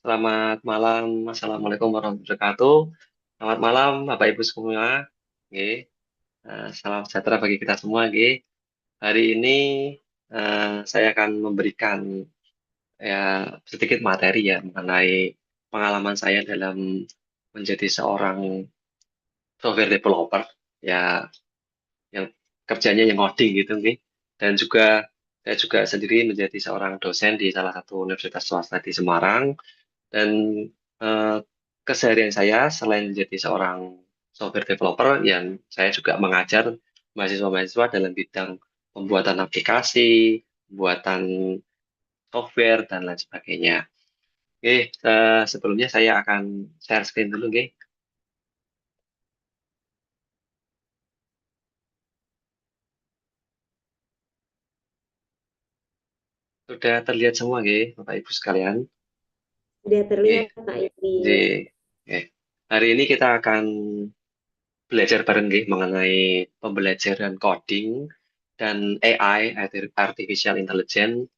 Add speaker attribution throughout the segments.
Speaker 1: Selamat malam, Assalamualaikum warahmatullahi wabarakatuh. Selamat malam, Bapak Ibu semua. Oke, salam sejahtera bagi kita semua. Oke. Hari ini saya akan memberikan ya sedikit materi ya mengenai pengalaman saya dalam menjadi seorang software developer ya yang kerjanya yang ngoding gitu, oke. Dan juga saya juga sendiri menjadi seorang dosen di salah satu universitas swasta di Semarang. Dan eh, keseharian saya selain menjadi seorang software developer, yang saya juga mengajar mahasiswa-mahasiswa dalam bidang pembuatan aplikasi, pembuatan software, dan lain sebagainya. Oke, sebelumnya saya akan share screen dulu, oke. Sudah terlihat semua, oke, Bapak Ibu sekalian.
Speaker 2: Sudah terlihat
Speaker 1: Oke,
Speaker 2: Pak
Speaker 1: jadi,
Speaker 2: Idris.
Speaker 1: oke. Hari ini kita akan belajar bareng nih mengenai pembelajaran coding dan AI, Artificial Intelligence,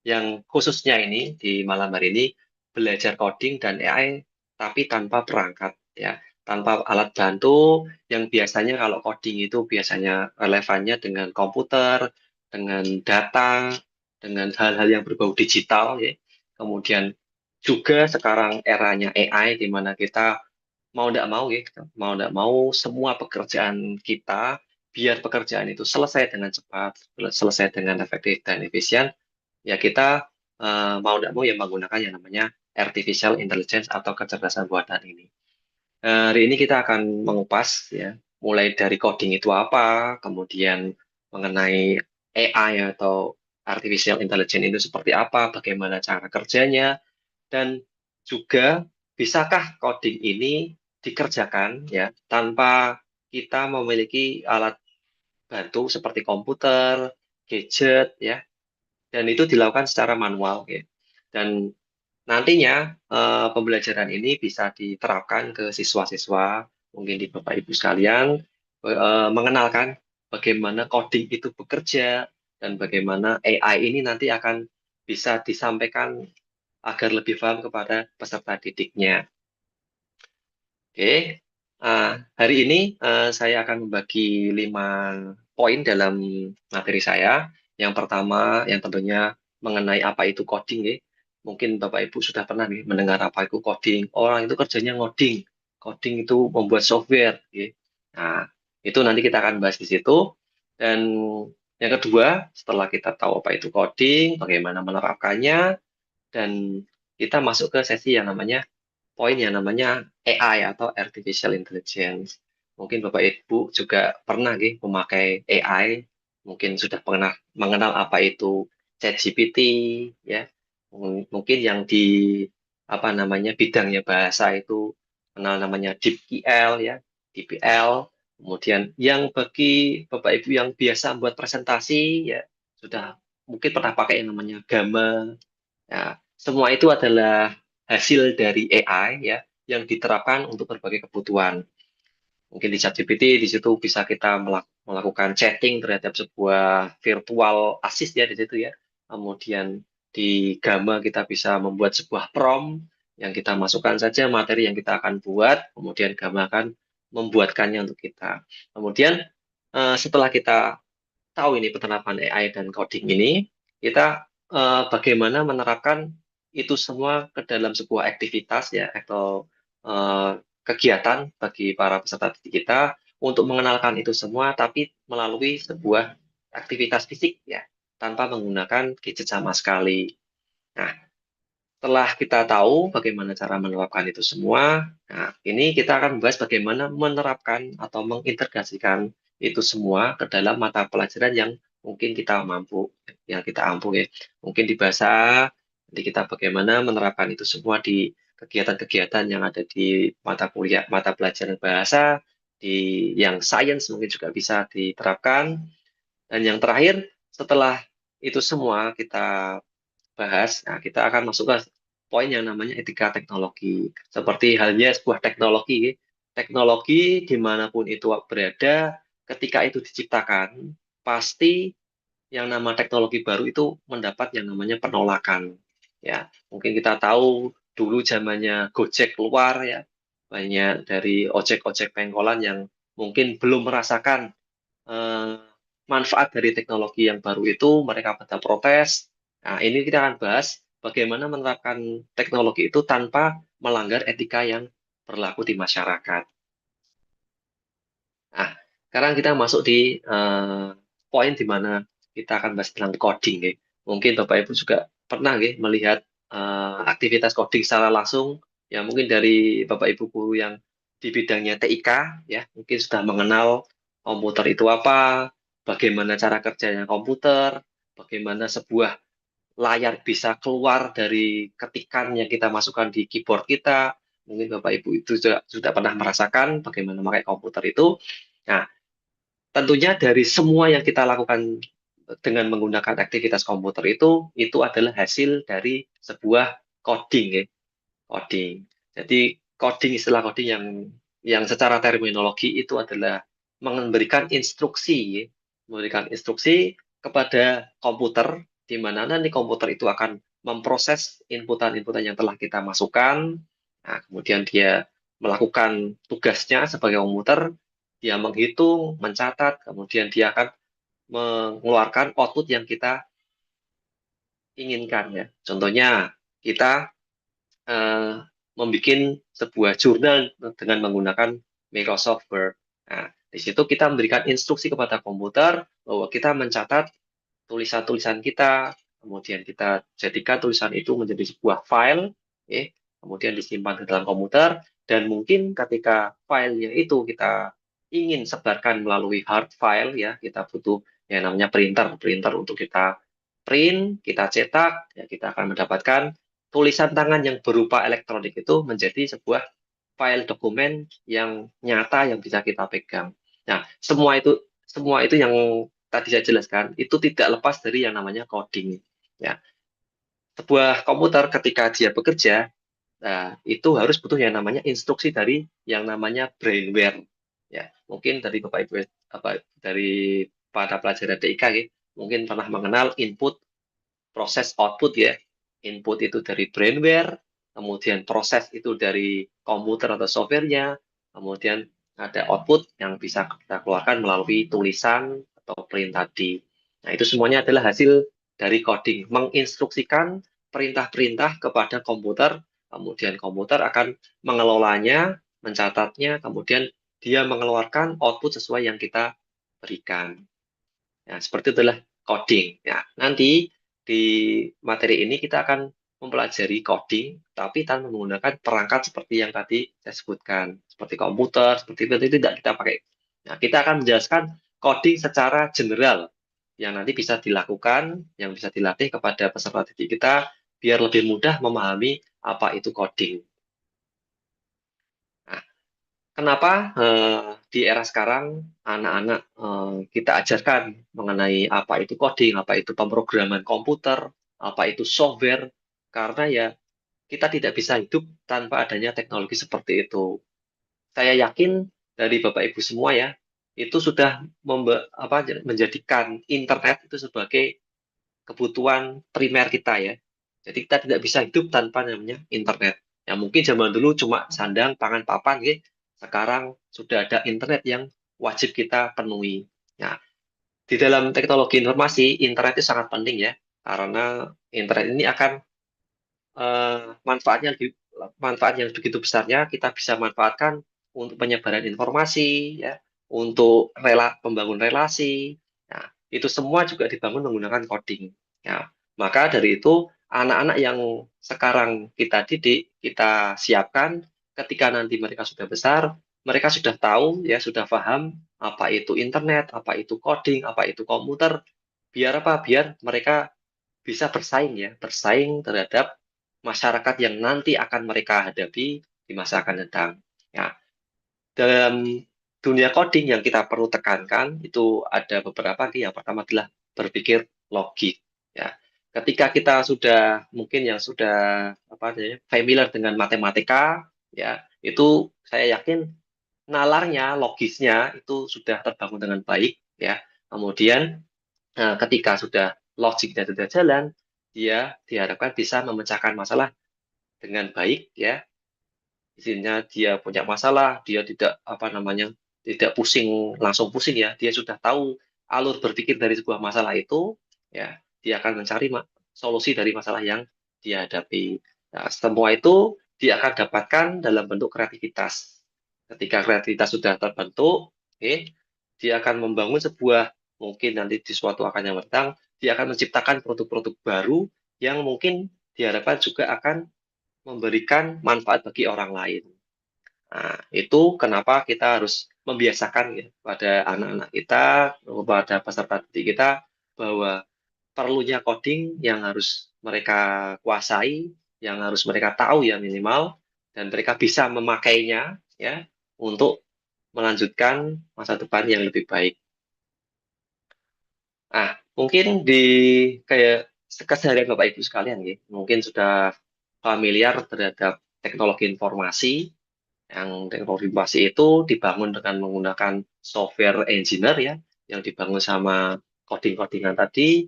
Speaker 1: yang khususnya ini di malam hari ini belajar coding dan AI tapi tanpa perangkat ya, tanpa alat bantu yang biasanya kalau coding itu biasanya relevannya dengan komputer, dengan data, dengan hal-hal yang berbau digital ya. Kemudian juga sekarang eranya AI di mana kita mau tidak mau ya, mau tidak mau semua pekerjaan kita biar pekerjaan itu selesai dengan cepat, selesai dengan efektif dan efisien, ya kita mau tidak mau yang menggunakan yang namanya artificial intelligence atau kecerdasan buatan ini. Hari ini kita akan mengupas ya, mulai dari coding itu apa, kemudian mengenai AI atau artificial intelligence itu seperti apa, bagaimana cara kerjanya, dan juga bisakah coding ini dikerjakan ya tanpa kita memiliki alat bantu seperti komputer, gadget ya, dan itu dilakukan secara manual ya. Dan nantinya pembelajaran ini bisa diterapkan ke siswa-siswa, mungkin di Bapak Ibu sekalian, mengenalkan bagaimana coding itu bekerja dan bagaimana AI ini nanti akan bisa disampaikan agar lebih paham kepada peserta didiknya. Oke, hari ini saya akan membagi 5 poin dalam materi saya. Yang pertama, yang tentunya mengenai apa itu coding, ya. Mungkin Bapak Ibu sudah pernah nih mendengar apa itu coding. Orang itu kerjanya ngoding. Coding itu membuat software, ya. Nah, itu nanti kita akan bahas di situ. Dan yang kedua, setelah kita tahu apa itu coding, bagaimana menerapkannya, dan kita masuk ke sesi yang namanya poin yang namanya AI atau Artificial Intelligence. Mungkin Bapak Ibu juga pernah nih memakai AI, mungkin sudah pernah mengenal apa itu ChatGPT, ya. Mungkin yang di apa namanya bidangnya bahasa itu kenal namanya DeepL ya, DeepL. Kemudian yang bagi Bapak Ibu yang biasa buat presentasi ya sudah mungkin pernah pakai yang namanya Gamma. Ya, semua itu adalah hasil dari AI ya yang diterapkan untuk berbagai kebutuhan. Mungkin di ChatGPT di situ bisa kita melakukan chatting terhadap sebuah virtual assist ya di situ ya. Kemudian di Gamma kita bisa membuat sebuah prompt yang kita masukkan saja materi yang kita akan buat, kemudian Gamma akan membuatkannya untuk kita. Kemudian setelah kita tahu ini penerapan AI dan coding ini, kita bagaimana menerapkan itu semua ke dalam sebuah aktivitas ya atau eh, kegiatan bagi para peserta didik kita untuk mengenalkan itu semua, tapi melalui sebuah aktivitas fisik ya, tanpa menggunakan gadget sama sekali. Nah, setelah kita tahu bagaimana cara menerapkan itu semua, nah ini kita akan membahas bagaimana menerapkan atau mengintegrasikan itu semua ke dalam mata pelajaran yang mungkin kita mampu, yang kita ampu ya. Mungkin di bahasa, nanti kita bagaimana menerapkan itu semua di kegiatan-kegiatan yang ada di mata kuliah, mata pelajaran bahasa, di yang sains mungkin juga bisa diterapkan. Dan yang terakhir, setelah itu semua kita bahas, nah kita akan masuk ke poin yang namanya etika teknologi. Seperti halnya sebuah teknologi, teknologi dimanapun itu berada, ketika itu diciptakan, pasti yang nama teknologi baru itu mendapat yang namanya penolakan. Ya, mungkin kita tahu dulu zamannya Gojek keluar ya, banyak dari ojek-ojek pengkolan yang mungkin belum merasakan eh, manfaat dari teknologi yang baru itu, mereka pada protes. Nah, ini kita akan bahas bagaimana menerapkan teknologi itu tanpa melanggar etika yang berlaku di masyarakat. Nah, sekarang kita masuk di poin di mana kita akan bahas tentang coding. Ya. Mungkin Bapak Ibu juga pernah ya, melihat aktivitas coding secara langsung. Ya, mungkin dari Bapak Ibu guru yang di bidangnya TIK, ya, mungkin sudah mengenal komputer itu apa, bagaimana cara kerjanya komputer, bagaimana sebuah layar bisa keluar dari ketikan yang kita masukkan di keyboard kita. Mungkin Bapak Ibu itu sudah pernah merasakan bagaimana memakai komputer itu. Nah, tentunya dari semua yang kita lakukan dengan menggunakan aktivitas komputer itu adalah hasil dari sebuah coding, ya. Coding. Jadi coding, istilah coding yang secara terminologi itu adalah memberikan instruksi, ya. Memberikan instruksi kepada komputer, di mana nanti komputer itu akan memproses inputan-inputan yang telah kita masukkan. Nah, kemudian dia melakukan tugasnya sebagai komputer, dia menghitung, mencatat, kemudian dia akan mengeluarkan output yang kita inginkan ya. Contohnya kita eh, membuat sebuah jurnal dengan menggunakan Microsoft Word. Nah, di situ kita memberikan instruksi kepada komputer bahwa kita mencatat tulisan-tulisan kita, kemudian kita jadikan tulisan itu menjadi sebuah file, ya, kemudian disimpan di dalam komputer, dan mungkin ketika filenya itu kita ingin sebarkan melalui hard file, ya, kita butuh yang namanya printer, printer untuk kita print, kita cetak, ya, kita akan mendapatkan tulisan tangan yang berupa elektronik itu menjadi sebuah file dokumen yang nyata yang bisa kita pegang. Nah, semua itu yang tadi saya jelaskan itu tidak lepas dari yang namanya coding. Ya, sebuah komputer ketika dia bekerja, nah, itu harus butuh yang namanya instruksi dari yang namanya brainware. Ya, mungkin dari Bapak Ibu apa dari para pelajar TIK ya, mungkin pernah mengenal input proses output ya. Input itu dari brainware, kemudian proses itu dari komputer atau softwarenya, kemudian ada output yang bisa kita keluarkan melalui tulisan atau print tadi. Nah, itu semuanya adalah hasil dari coding, menginstruksikan perintah-perintah kepada komputer, kemudian komputer akan mengelolanya, mencatatnya, kemudian dia mengeluarkan output sesuai yang kita berikan. Ya, seperti itulah coding. Ya, nanti di materi ini kita akan mempelajari coding, tapi tanpa menggunakan perangkat seperti yang tadi saya sebutkan, seperti komputer, seperti itu tidak kita pakai. Nah, kita akan menjelaskan coding secara general, yang nanti bisa dilakukan, yang bisa dilatih kepada peserta didik kita, biar lebih mudah memahami apa itu coding. Nah, kenapa di era sekarang anak-anak kita ajarkan mengenai apa itu coding, apa itu pemrograman komputer, apa itu software? Karena ya kita tidak bisa hidup tanpa adanya teknologi seperti itu. Saya yakin dari Bapak Ibu semua ya, itu sudah menjadikan internet itu sebagai kebutuhan primer kita ya. Jadi kita tidak bisa hidup tanpa namanya internet. Ya mungkin zaman dulu cuma sandang, pangan, papan, gitu. Sekarang sudah ada internet yang wajib kita penuhi. Nah, di dalam teknologi informasi, internet itu sangat penting ya, karena internet ini akan eh, manfaatnya manfaat yang begitu besarnya kita bisa manfaatkan untuk penyebaran informasi ya, untuk pembangun relasi. Nah, itu semua juga dibangun menggunakan coding. Ya, maka dari itu anak-anak yang sekarang kita didik, kita siapkan ketika nanti mereka sudah besar, mereka sudah tahu ya, sudah paham apa itu internet, apa itu coding, apa itu komputer. Biar apa? Biar mereka bisa bersaing ya, bersaing terhadap masyarakat yang nanti akan mereka hadapi di masa akan datang. Ya, dalam dunia coding yang kita perlu tekankan itu ada beberapa. Yang pertama adalah berpikir logik. Ya, ketika kita sudah mungkin yang sudah apa namanya familiar dengan matematika, ya itu saya yakin nalarnya, logisnya itu sudah terbangun dengan baik. Ya, kemudian ketika sudah logiknya sudah jalan, dia diharapkan bisa memecahkan masalah dengan baik ya. Isinya dia punya masalah, dia tidak tidak langsung pusing ya. Dia sudah tahu alur berpikir dari sebuah masalah itu, ya, dia akan mencari solusi dari masalah yang dia hadapi. Nah, semua itu dia akan dapatkan dalam bentuk kreativitas. Ketika kreativitas sudah terbentuk, oke, dia akan membangun sebuah, mungkin nanti di suatu akan yang datang, dia akan menciptakan produk-produk baru yang mungkin diharapkan juga akan memberikan manfaat bagi orang lain. Nah, itu kenapa kita harus membiasakan ya pada anak-anak kita, kepada peserta didik kita, bahwa perlunya coding yang harus mereka kuasai, yang harus mereka tahu ya minimal, dan mereka bisa memakainya ya untuk melanjutkan masa depan yang lebih baik. Nah, mungkin di kayak keseharian Bapak Ibu sekalian ya, mungkin sudah familiar terhadap teknologi informasi. Yang teknologi informasi itu dibangun dengan menggunakan software engineer ya, yang dibangun sama coding-codingan tadi,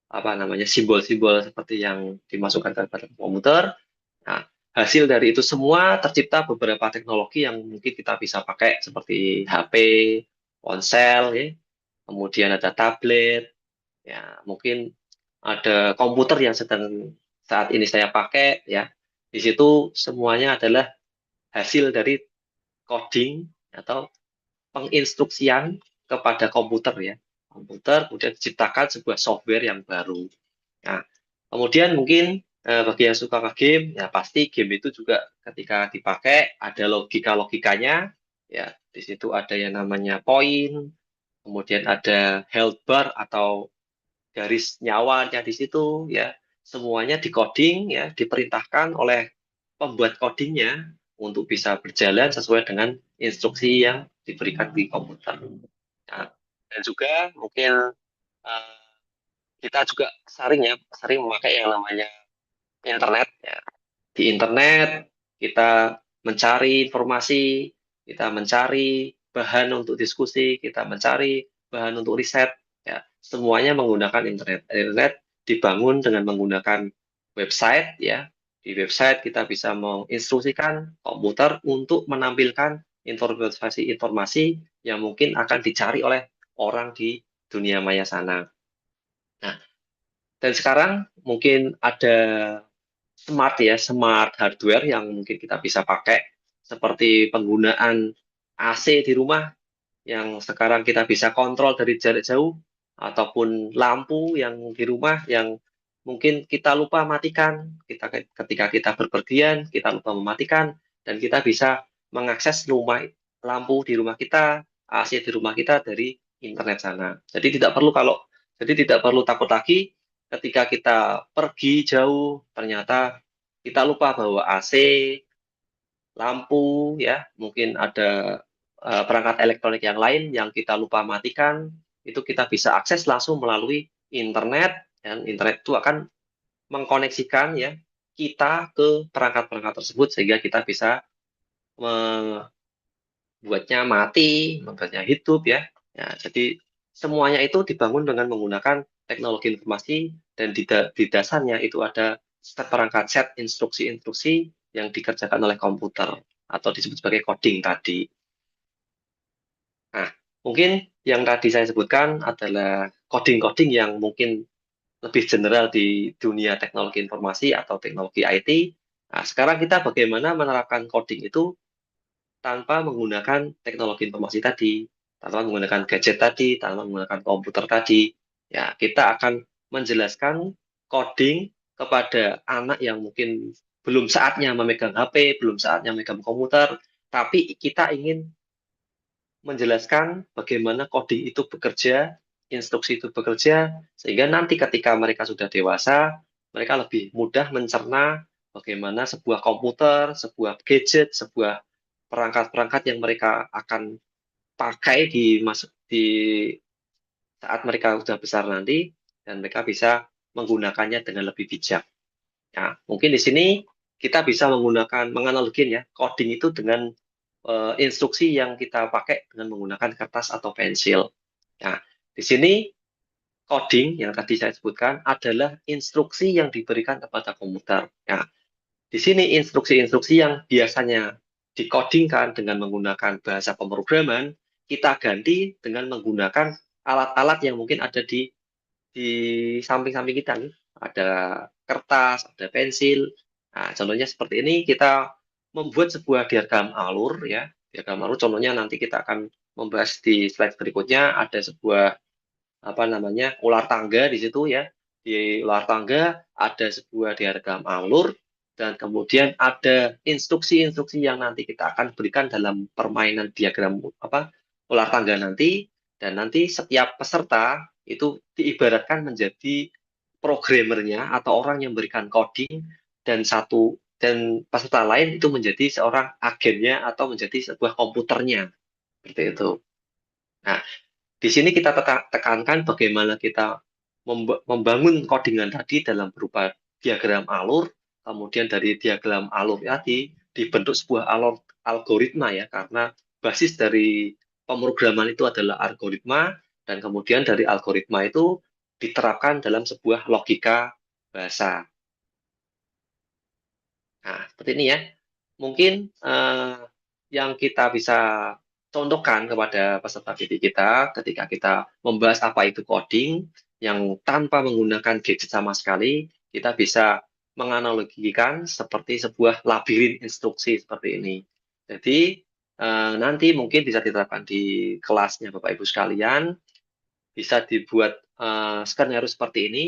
Speaker 1: apa namanya, simbol-simbol seperti yang dimasukkan ke dalam komputer. Nah, hasil dari itu semua tercipta beberapa teknologi yang mungkin kita bisa pakai seperti HP, ponsel, ya. Kemudian ada tablet, ya mungkin ada komputer yang sedang saat ini saya pakai, ya. Di situ semuanya adalah hasil dari coding atau penginstruksian kepada komputer ya. Komputer kemudian diciptakan sebuah software yang baru. Nah, kemudian mungkin bagi yang suka ke game, ya pasti game itu juga ketika dipakai ada logika-logikanya, ya di situ ada yang namanya poin, kemudian ada health bar atau garis nyawanya di situ, ya semuanya dicoding, ya diperintahkan oleh pembuat codingnya untuk bisa berjalan sesuai dengan instruksi yang diberikan di komputer. Nah, dan juga mungkin eh, kita juga sering memakai yang namanya internet. Ya. Di internet kita mencari informasi, kita mencari bahan untuk diskusi, kita mencari bahan untuk riset. Ya, semuanya menggunakan internet. Internet dibangun dengan menggunakan website. Ya, di website kita bisa menginstruksikan komputer untuk menampilkan informasi-informasi yang mungkin akan dicari oleh orang di dunia maya sana. Nah, dan sekarang mungkin ada smart hardware yang mungkin kita bisa pakai seperti penggunaan AC di rumah yang sekarang kita bisa kontrol dari jarak jauh ataupun lampu yang di rumah yang mungkin kita lupa matikan ketika kita berpergian kita lupa mematikan dan kita bisa mengakses lampu di rumah kita, AC di rumah kita dari internet sana. Jadi tidak perlu takut lagi ketika kita pergi jauh ternyata kita lupa bawa AC, lampu, ya, mungkin ada perangkat elektronik yang lain yang kita lupa matikan, itu kita bisa akses langsung melalui internet, dan internet itu akan mengkoneksikan ya kita ke perangkat-perangkat tersebut sehingga kita bisa membuatnya mati, membuatnya hidup ya. Ya, jadi semuanya itu dibangun dengan menggunakan teknologi informasi dan di dasarnya itu ada perangkat set instruksi-instruksi yang dikerjakan oleh komputer atau disebut sebagai coding tadi. Nah, mungkin yang tadi saya sebutkan adalah coding-coding yang mungkin lebih general di dunia teknologi informasi atau teknologi IT. Nah, sekarang kita bagaimana menerapkan coding itu tanpa menggunakan teknologi informasi tadi, tanpa menggunakan gadget tadi, tanpa menggunakan komputer tadi. Ya, kita akan menjelaskan coding kepada anak yang mungkin belum saatnya memegang HP, belum saatnya memegang komputer, tapi kita ingin menjelaskan bagaimana coding itu bekerja, instruksi itu bekerja, sehingga nanti ketika mereka sudah dewasa, mereka lebih mudah mencerna bagaimana sebuah komputer, sebuah gadget, sebuah perangkat-perangkat yang mereka akan pakai di saat mereka sudah besar nanti, dan mereka bisa menggunakannya dengan lebih bijak. Nah, mungkin di sini kita bisa menganalogikan ya, coding itu dengan instruksi yang kita pakai dengan menggunakan kertas atau pensil. Nah, di sini coding yang tadi saya sebutkan adalah instruksi yang diberikan kepada komputer. Nah, Di sini instruksi-instruksi yang biasanya dikodingkan dengan menggunakan bahasa pemrograman, kita ganti dengan menggunakan alat-alat yang mungkin ada di samping-samping kita nih. Ada kertas, ada pensil. Nah, contohnya seperti ini, kita membuat sebuah diagram alur ya. Diagram alur contohnya nanti kita akan membahas di slide berikutnya. Ada sebuah apa namanya ular tangga di situ ya. Di ular tangga ada sebuah diagram alur dan kemudian ada instruksi-instruksi yang nanti kita akan berikan dalam permainan diagram apa ular tangga nanti, dan nanti setiap peserta itu diibaratkan menjadi programmernya atau orang yang memberikan coding, dan peserta lain itu menjadi seorang agennya atau menjadi sebuah komputernya seperti itu. Nah, di sini kita tekankan bagaimana kita membangun codingan tadi dalam berupa diagram alur, kemudian dari diagram alur tadi dibentuk sebuah algoritma ya, karena basis dari pemrograman itu adalah algoritma, dan kemudian dari algoritma itu diterapkan dalam sebuah logika bahasa. Nah, seperti ini ya. Mungkin yang kita bisa contohkan kepada peserta didik kita ketika kita membahas apa itu coding, yang tanpa menggunakan gadget sama sekali, kita bisa menganalogikan seperti sebuah labirin instruksi seperti ini. Jadi, nanti mungkin bisa diterapkan di kelasnya Bapak Ibu sekalian, bisa dibuat skenario seperti ini.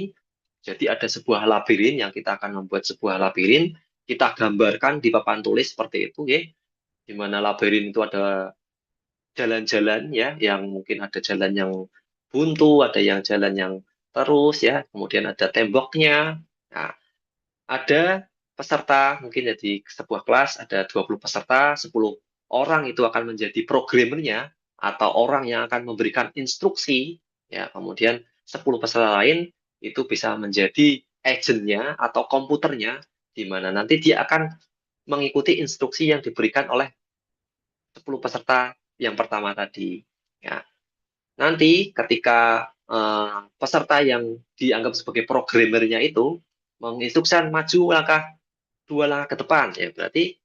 Speaker 1: Jadi ada sebuah labirin yang kita akan membuat sebuah labirin, kita gambarkan di papan tulis seperti itu ya, di mana labirin itu ada jalan-jalan ya, yang mungkin ada jalan yang buntu, ada yang jalan yang terus ya, kemudian ada temboknya. Nah, ada peserta, mungkin jadi sebuah kelas ada 20 peserta, 10 orang itu akan menjadi programmernya atau orang yang akan memberikan instruksi, ya, kemudian 10 peserta lain itu bisa menjadi agentnya atau komputernya, di mana nanti dia akan mengikuti instruksi yang diberikan oleh 10 peserta yang pertama tadi. Ya, nanti ketika peserta yang dianggap sebagai programmernya itu menginstruksikan maju langkah 2 langkah ke depan, ya berarti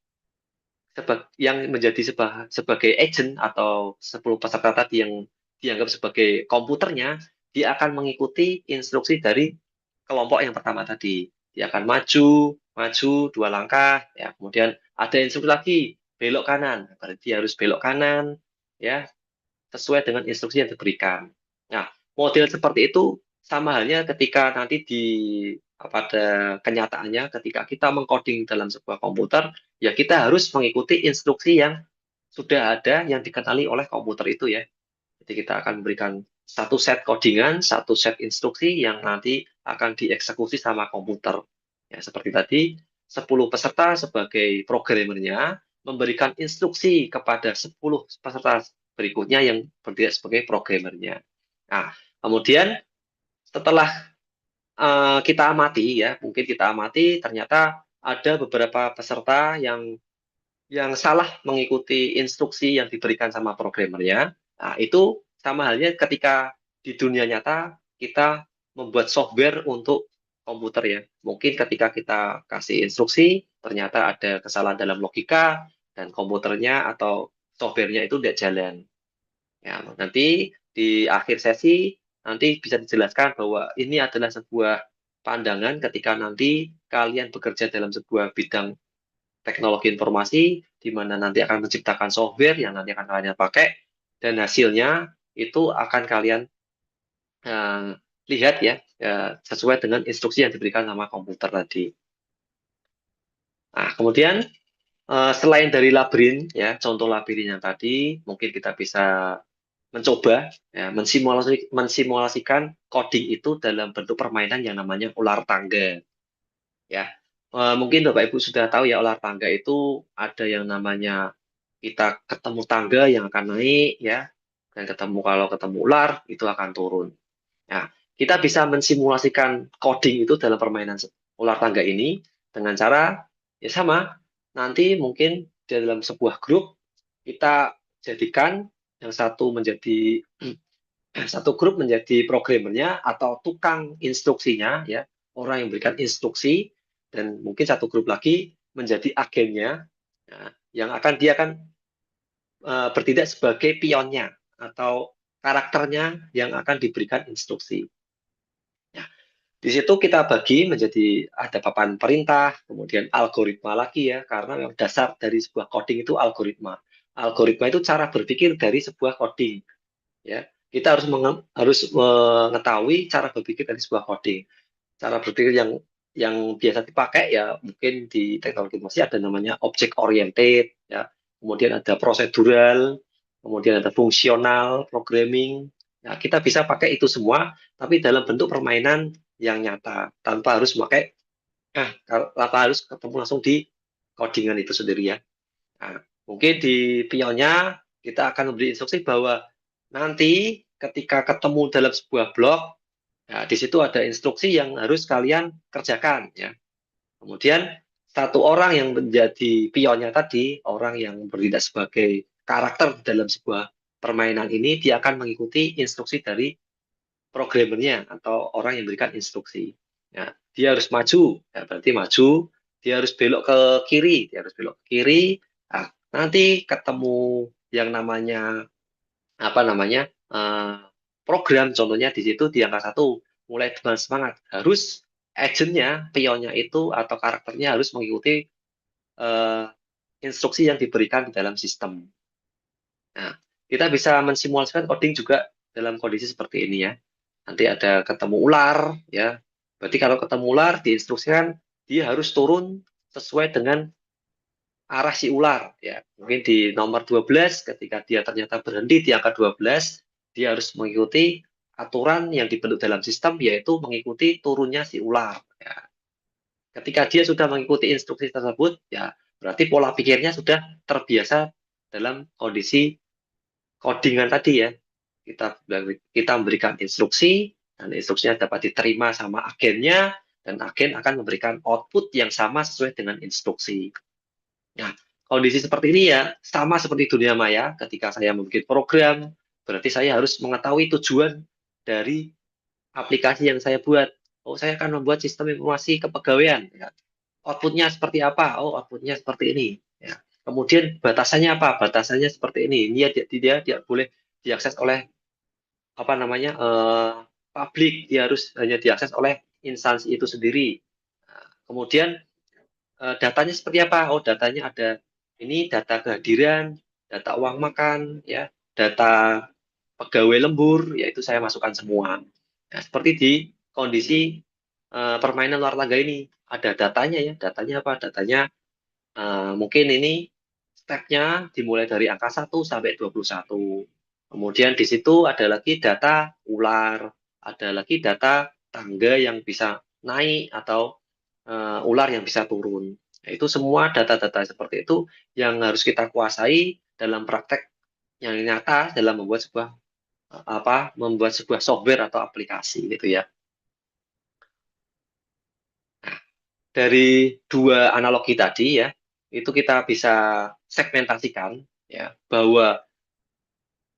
Speaker 1: yang menjadi sebagai agent atau 10 peserta tadi yang dianggap sebagai komputernya, dia akan mengikuti instruksi dari kelompok yang pertama tadi. Dia akan maju, maju 2 langkah, ya kemudian ada instruksi lagi belok kanan, berarti harus belok kanan, ya sesuai dengan instruksi yang diberikan. Nah, model seperti itu sama halnya ketika nanti pada kenyataannya ketika kita mengcoding dalam sebuah komputer, ya kita harus mengikuti instruksi yang sudah ada yang dikenali oleh komputer itu ya. Jadi kita akan memberikan satu set codingan, satu set instruksi yang nanti akan dieksekusi sama komputer. Ya, seperti tadi, 10 peserta sebagai programmernya memberikan instruksi kepada 10 peserta berikutnya yang bertindak sebagai programmernya. Nah, kemudian setelah kita amati ya, mungkin kita amati ternyata ada beberapa peserta yang salah mengikuti instruksi yang diberikan sama programmernya. Nah, itu sama halnya ketika di dunia nyata kita membuat software untuk komputer ya. Mungkin ketika kita kasih instruksi, ternyata ada kesalahan dalam logika, dan komputernya atau softwarenya itu tidak jalan. Ya, nanti di akhir sesi nanti bisa dijelaskan bahwa ini adalah sebuah pandangan ketika nanti kalian bekerja dalam sebuah bidang teknologi informasi, di mana nanti akan menciptakan software yang nanti akan kalian pakai, dan hasilnya itu akan kalian eh, lihat ya, sesuai dengan instruksi yang diberikan sama komputer tadi. Nah, kemudian selain dari labirin, ya contoh labirin yang tadi, mungkin kita bisa mencoba ya, mensimulasikan coding itu dalam bentuk permainan yang namanya ular tangga. Ya, mungkin Bapak Ibu sudah tahu ya, ular tangga itu ada yang namanya kita ketemu tangga yang akan naik ya, dan kalau ketemu ular itu akan turun. Nah, kita bisa mensimulasikan coding itu dalam permainan ular tangga ini dengan cara ya sama. Nanti mungkin di dalam sebuah grup kita jadikan yang satu menjadi satu grup menjadi programmernya atau tukang instruksinya ya, orang yang memberikan instruksi, dan mungkin satu grup lagi menjadi agennya, ya, yang dia akan bertindak sebagai pionnya atau karakternya yang akan diberikan instruksi. Ya, di situ kita bagi menjadi ada papan perintah, kemudian algoritma lagi ya, karena yang dasar dari sebuah coding itu algoritma. Algoritma itu cara berpikir dari sebuah coding. Ya, kita harus mengetahui cara berpikir dari sebuah coding. Cara berpikir yang biasa dipakai ya mungkin di teknologi informasi ada namanya object oriented ya, kemudian ada prosedural, kemudian ada fungsional programming. Nah, kita bisa pakai itu semua tapi dalam bentuk permainan yang nyata tanpa harus memakai tanpa harus ketemu langsung di codingan itu sendiri ya. Nah, mungkin di pionnya kita akan memberi instruksi bahwa nanti ketika ketemu dalam sebuah blok, nah, di situ ada instruksi yang harus kalian kerjakan ya. Kemudian satu orang yang menjadi pionnya tadi, orang yang bertindak sebagai karakter dalam sebuah permainan ini, dia akan mengikuti instruksi dari programmernya atau orang yang memberikan instruksi. Ya, dia harus maju, ya berarti maju. Dia harus belok ke kiri, dia harus belok ke kiri. Nah, nanti ketemu yang namanya apa namanya program, contohnya di situ di angka satu mulai dengan semangat harus agentnya, pionnya itu atau karakternya harus mengikuti eh, instruksi yang diberikan di dalam sistem. Nah, kita bisa mensimulasikan coding juga dalam kondisi seperti ini ya. Nanti ada ketemu ular ya. Berarti kalau ketemu ular diinstruksikan dia harus turun sesuai dengan arah si ular ya. Mungkin di nomor 12 ketika dia ternyata berhenti di angka 12, dia harus mengikuti aturan yang dibentuk dalam sistem yaitu mengikuti turunnya si ular ya. Ketika dia sudah mengikuti instruksi tersebut ya berarti pola pikirnya sudah terbiasa dalam kondisi codingan tadi ya. Kita memberikan instruksi dan instruksinya dapat diterima sama agennya dan agen akan memberikan output yang sama sesuai dengan instruksi. Nah, kondisi seperti ini ya sama seperti dunia maya. Ketika saya membuat program, berarti saya harus mengetahui tujuan dari aplikasi yang saya buat. Oh, saya akan membuat sistem informasi kepegawaian. Ya. Outputnya seperti apa? Oh, outputnya seperti ini. Ya. Kemudian batasannya apa? Batasannya seperti ini. Dia tidak boleh diakses oleh apa namanya publik. Dia harus hanya diakses oleh instansi itu sendiri. Nah, kemudian datanya seperti apa? Oh, datanya ada ini data kehadiran, data uang makan, ya, data pegawai lembur, yaitu saya masukkan semua. Nah, seperti di kondisi permainan luar tangga ini ada datanya ya, datanya apa? Datanya mungkin ini stepnya dimulai dari angka 1 sampai 21. Kemudian di situ ada lagi data ular, ada lagi data tangga yang bisa naik atau ular yang bisa turun. Nah, itu semua data-data seperti itu yang harus kita kuasai dalam praktek yang nyata dalam membuat sebuah software atau aplikasi gitu ya. Nah, dari dua analogi tadi ya, itu kita bisa segmentasikan ya bahwa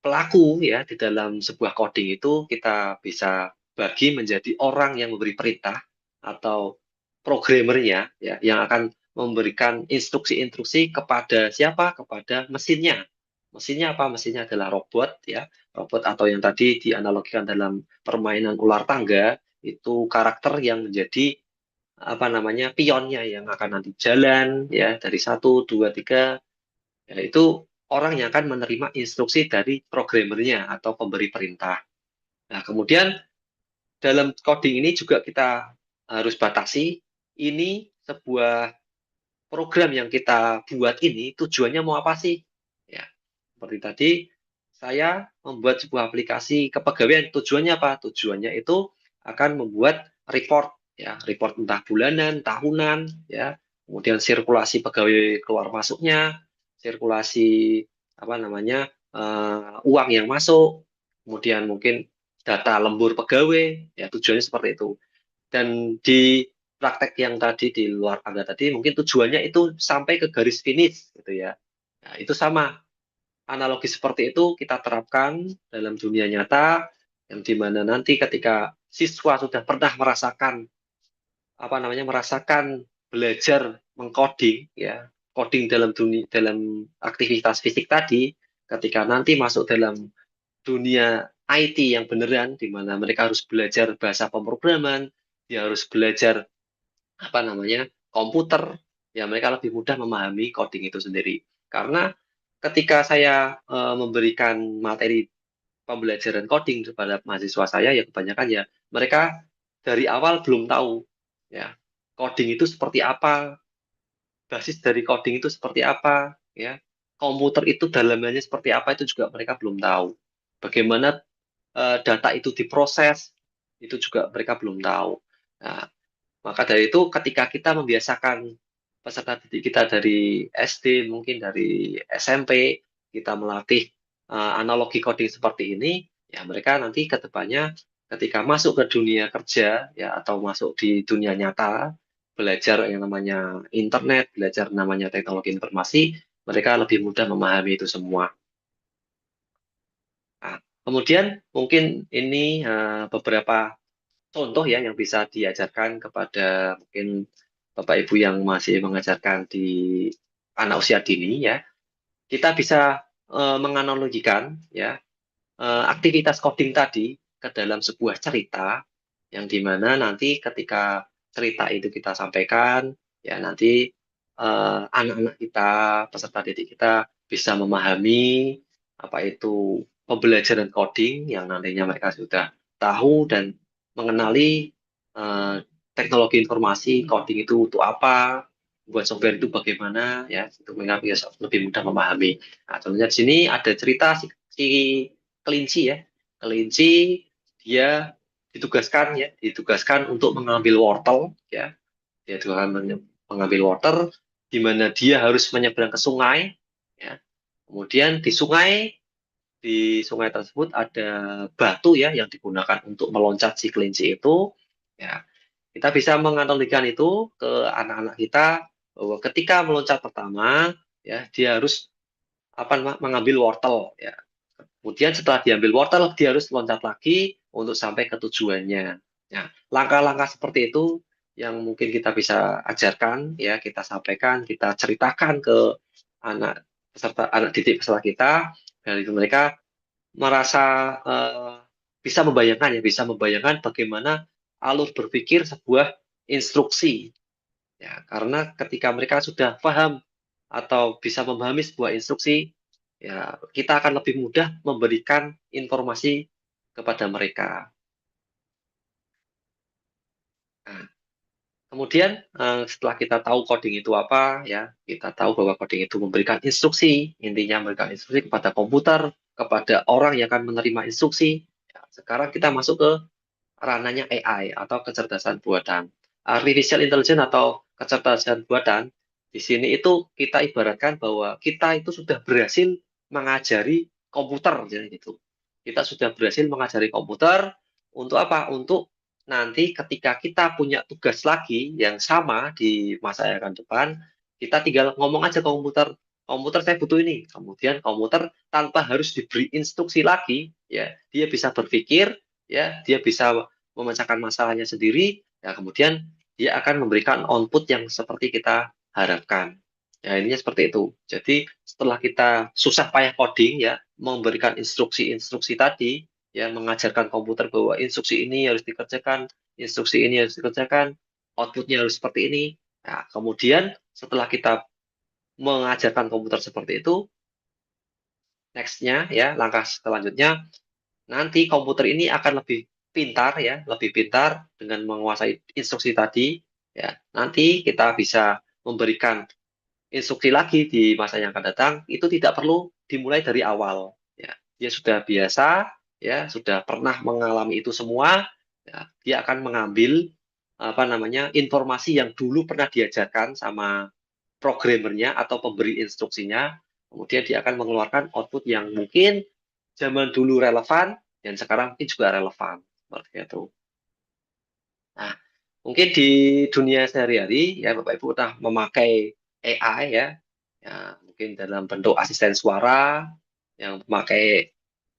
Speaker 1: pelaku ya di dalam sebuah coding itu kita bisa bagi menjadi orang yang memberi perintah atau programmernya ya yang akan memberikan instruksi-instruksi kepada siapa? Kepada mesinnya. Mesinnya apa? Mesinnya adalah robot ya. Robot atau yang tadi dianalogikan dalam permainan ular tangga itu karakter yang menjadi apa namanya pionnya yang akan nanti jalan ya dari 1, 2, 3. Ya, itu orang yang akan menerima instruksi dari programmernya atau pemberi perintah. Nah, kemudian dalam coding ini juga kita harus batasi, ini sebuah program yang kita buat ini tujuannya mau apa sih? Ya, seperti tadi, saya membuat sebuah aplikasi kepegawaian. Tujuannya apa? Tujuannya itu akan membuat report, ya, report entah bulanan, tahunan, ya, kemudian sirkulasi pegawai keluar masuknya, sirkulasi apa namanya uang yang masuk, kemudian mungkin data lembur pegawai, ya tujuannya seperti itu. Dan di praktek yang tadi di luar tangga tadi mungkin tujuannya itu sampai ke garis finish gitu ya. Nah, itu sama. Analogi seperti itu kita terapkan dalam dunia nyata yang dimana nanti ketika siswa sudah pernah merasakan apa namanya merasakan belajar mengcoding ya, coding dalam aktivitas fisik tadi, ketika nanti masuk dalam dunia IT yang beneran, di mana mereka harus belajar bahasa pemrograman, dia harus belajar apa namanya komputer, ya mereka lebih mudah memahami coding itu sendiri. Karena ketika saya memberikan materi pembelajaran coding kepada mahasiswa saya, ya kebanyakan ya mereka dari awal belum tahu ya coding itu seperti apa, basis dari coding itu seperti apa, ya komputer itu dalamannya seperti apa itu juga mereka belum tahu. Bagaimana data itu diproses itu juga mereka belum tahu. Nah, maka dari itu ketika kita membiasakan peserta didik kita dari SD, mungkin dari SMP, kita melatih analogi coding seperti ini, ya mereka nanti ke depannya ketika masuk ke dunia kerja ya atau masuk di dunia nyata, belajar yang namanya internet, belajar namanya teknologi informasi, mereka lebih mudah memahami itu semua. Nah, kemudian mungkin ini beberapa contoh ya yang bisa diajarkan kepada mungkin Bapak Ibu yang masih mengajarkan di anak usia dini ya. Kita bisa menganalogikan ya aktivitas coding tadi ke dalam sebuah cerita yang dimana nanti ketika cerita itu kita sampaikan ya nanti anak-anak kita, peserta didik kita bisa memahami apa itu pembelajaran coding yang nantinya mereka sudah tahu dan mengenali eh, teknologi informasi coding itu untuk apa, buat software itu bagaimana ya, itu mereka bisa lebih mudah memahami. Nah, contohnya di sini ada cerita si kelinci ya, kelinci dia ditugaskan untuk mengambil wortel ya, dia juga akan mengambil wortel di mana dia harus menyeberang ke sungai ya. Kemudian di sungai tersebut ada batu ya yang digunakan untuk meloncat si kelinci itu ya. Kita bisa menganalogikan itu ke anak-anak kita bahwa ketika meloncat pertama ya dia harus mengambil wortel ya. Kemudian setelah diambil wortel, dia harus loncat lagi untuk sampai ke tujuannya. Nah, langkah-langkah seperti itu yang mungkin kita bisa ajarkan, ya kita sampaikan, kita ceritakan ke anak anak didik peserta kita, dari mereka merasa eh, bisa membayangkan bagaimana alur berpikir sebuah instruksi. Ya, karena ketika mereka sudah paham atau bisa memahami sebuah instruksi, ya kita akan lebih mudah memberikan informasi kepada mereka. Nah, kemudian setelah kita tahu coding itu apa, ya kita tahu bahwa coding itu memberikan instruksi, intinya memberikan instruksi kepada komputer, kepada orang yang akan menerima instruksi. Ya, sekarang kita masuk ke ranahnya AI atau kecerdasan buatan. Artificial intelligence atau kecerdasan buatan, di sini itu kita ibaratkan bahwa kita itu sudah berhasil mengajari komputer, jadi gitu. Kita sudah berhasil mengajari komputer untuk apa? Untuk nanti ketika kita punya tugas lagi yang sama di masa yang akan depan, kita tinggal ngomong aja ke komputer, komputer saya butuh ini. Kemudian komputer tanpa harus diberi instruksi lagi, ya dia bisa berpikir, ya dia bisa memecahkan masalahnya sendiri, ya kemudian dia akan memberikan output yang seperti kita harapkan. Ya, ininya seperti itu. Jadi, setelah kita susah payah coding, ya, memberikan instruksi-instruksi tadi, ya, mengajarkan komputer bahwa instruksi ini harus dikerjakan, instruksi ini harus dikerjakan, outputnya harus seperti ini. Nah, kemudian setelah kita mengajarkan komputer seperti itu, next-nya, ya, langkah selanjutnya, nanti komputer ini akan lebih pintar ya, lebih pintar dengan menguasai instruksi tadi. Ya, nanti kita bisa memberikan instruksi lagi di masa yang akan datang. Itu tidak perlu dimulai dari awal. Ya, dia sudah biasa, ya sudah pernah mengalami itu semua. Ya, dia akan mengambil apa namanya informasi yang dulu pernah diajarkan sama programmernya atau pemberi instruksinya. Kemudian dia akan mengeluarkan output yang mungkin zaman dulu relevan dan sekarang mungkin juga relevan seperti itu. Nah, mungkin di dunia sehari-hari ya Bapak Ibu udah memakai AI ya, ya mungkin dalam bentuk asisten suara yang memakai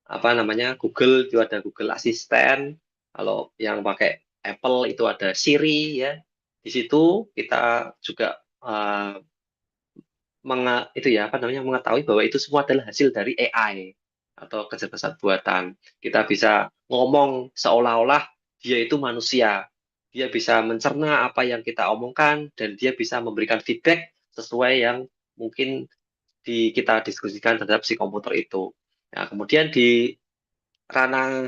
Speaker 1: apa namanya Google itu ada Google Assistant, kalau yang pakai Apple itu ada Siri ya. Di situ kita juga eh, itu ya apa namanya mengetahui bahwa itu semua adalah hasil dari AI atau kecerdasan buatan. Kita bisa ngomong seolah-olah dia itu manusia. Dia bisa mencerna apa yang kita omongkan dan dia bisa memberikan feedback sesuai yang mungkin kita diskusikan terhadap si komputer itu. Nah, kemudian di ranah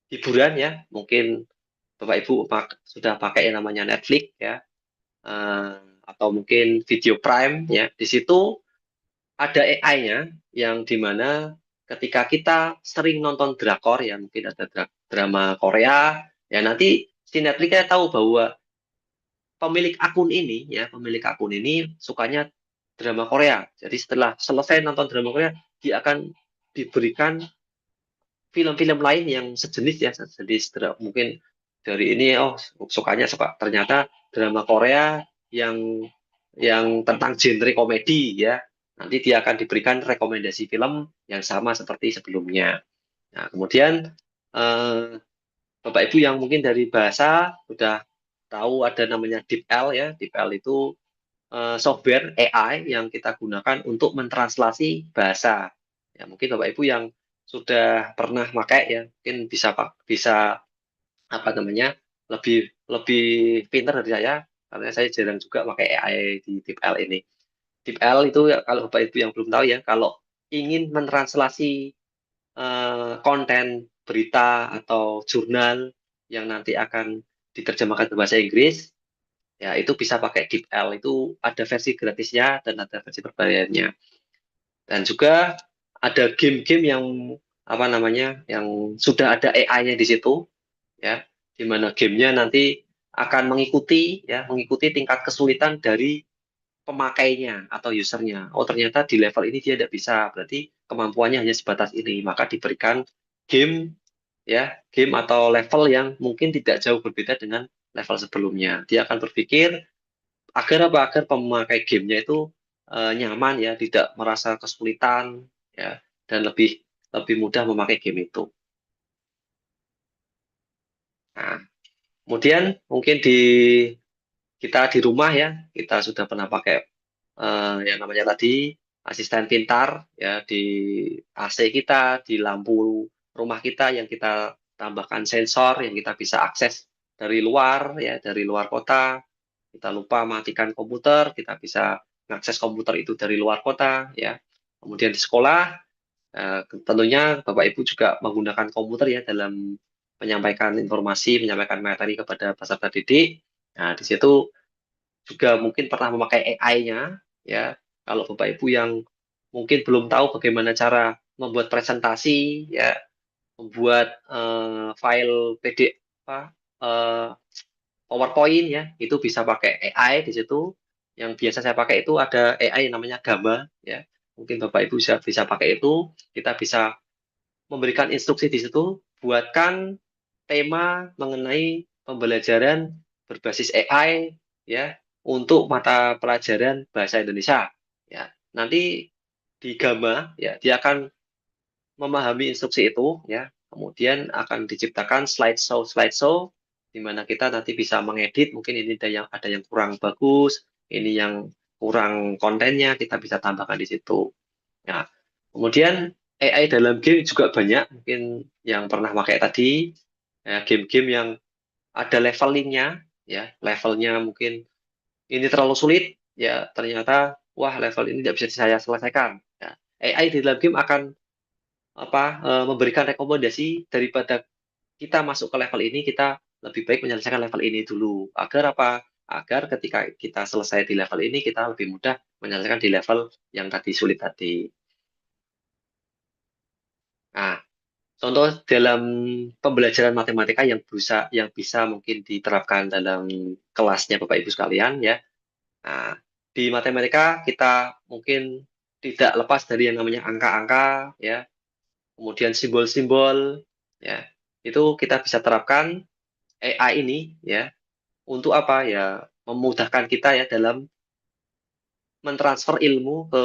Speaker 1: hiburan ya, mungkin Bapak Ibu sudah pakai yang namanya Netflix ya, eh, atau mungkin Video Prime ya. Di situ ada AI-nya yang dimana ketika kita sering nonton drakor ya mungkin ada drama Korea ya nanti si Netflix tahu bahwa pemilik akun ini sukanya drama Korea. Jadi setelah selesai nonton drama Korea dia akan diberikan film-film lain yang sejenis ya sejenis mungkin dari ini sukanya suka ternyata drama Korea yang tentang genre komedi ya nanti dia akan diberikan rekomendasi film yang sama seperti sebelumnya. Nah kemudian eh, Bapak Ibu yang mungkin dari bahasa sudah tahu ada namanya DeepL ya. DeepL itu software AI yang kita gunakan untuk mentranslasi bahasa. Ya, mungkin Bapak Ibu yang sudah pernah pakai ya, mungkin bisa apa namanya lebih lebih pintar dari saya karena saya jarang juga pakai AI di DeepL ini. DeepL itu ya, kalau Bapak Ibu yang belum tahu ya, kalau ingin mentranslasi konten berita atau jurnal yang nanti akan diterjemahkan ke bahasa Inggris, ya itu bisa pakai DeepL. Itu ada versi gratisnya dan ada versi berbayarnya. Dan juga ada game-game yang apa namanya yang sudah ada AI-nya di situ, ya, di mana gamenya nanti akan mengikuti tingkat kesulitan dari pemakainya atau usernya. Oh, ternyata di level ini dia tidak bisa, berarti kemampuannya hanya sebatas ini. Maka diberikan game game atau level yang mungkin tidak jauh berbeda dengan level sebelumnya. Dia akan berpikir agar pemakai gamenya itu nyaman ya, tidak merasa kesulitan ya, dan lebih lebih mudah memakai game itu. Nah, kemudian mungkin kita di rumah ya, kita sudah pernah pakai yang namanya tadi asisten pintar ya di AC kita, di lampu rumah kita yang kita tambahkan sensor yang kita bisa akses dari luar ya, dari luar kota. Kita lupa matikan komputer, kita bisa mengakses komputer itu dari luar kota ya. Kemudian di sekolah tentunya Bapak Ibu juga menggunakan komputer ya dalam menyampaikan informasi, menyampaikan materi kepada peserta didik. Nah, di situ juga mungkin pernah memakai AI-nya ya. Kalau Bapak Ibu yang mungkin belum tahu bagaimana cara membuat presentasi ya, membuat file PDF apa PowerPoint ya, itu bisa pakai AI di situ. Yang biasa saya pakai itu ada AI yang namanya Gamma ya. Mungkin Bapak Ibu bisa bisa pakai itu. Kita bisa memberikan instruksi di situ, buatkan tema mengenai pembelajaran berbasis AI ya untuk mata pelajaran bahasa Indonesia ya. Nanti di Gamma ya dia akan memahami instruksi itu ya. Kemudian akan diciptakan slideshow di mana kita nanti bisa mengedit mungkin ini ada yang kurang bagus, ini yang kurang kontennya kita bisa tambahkan di situ. Nah, kemudian AI dalam game juga banyak, mungkin yang pernah pakai tadi, ya, game-game yang ada levelingnya, ya, levelnya mungkin ini terlalu sulit, ya ternyata, wah level ini tidak bisa saya selesaikan. Ya, AI di dalam game akan memberikan rekomendasi daripada kita masuk ke level ini, kita lebih baik menyelesaikan level ini dulu. Agar apa? Agar ketika kita selesai di level ini, kita lebih mudah menyelesaikan di level yang tadi sulit tadi. Nah, contoh dalam pembelajaran matematika yang bisa mungkin diterapkan dalam kelasnya Bapak Ibu sekalian ya. Nah, di matematika kita mungkin tidak lepas dari yang namanya angka-angka ya, kemudian simbol-simbol ya. Itu kita bisa terapkan AI ini ya untuk apa ya? Memudahkan kita ya dalam mentransfer ilmu ke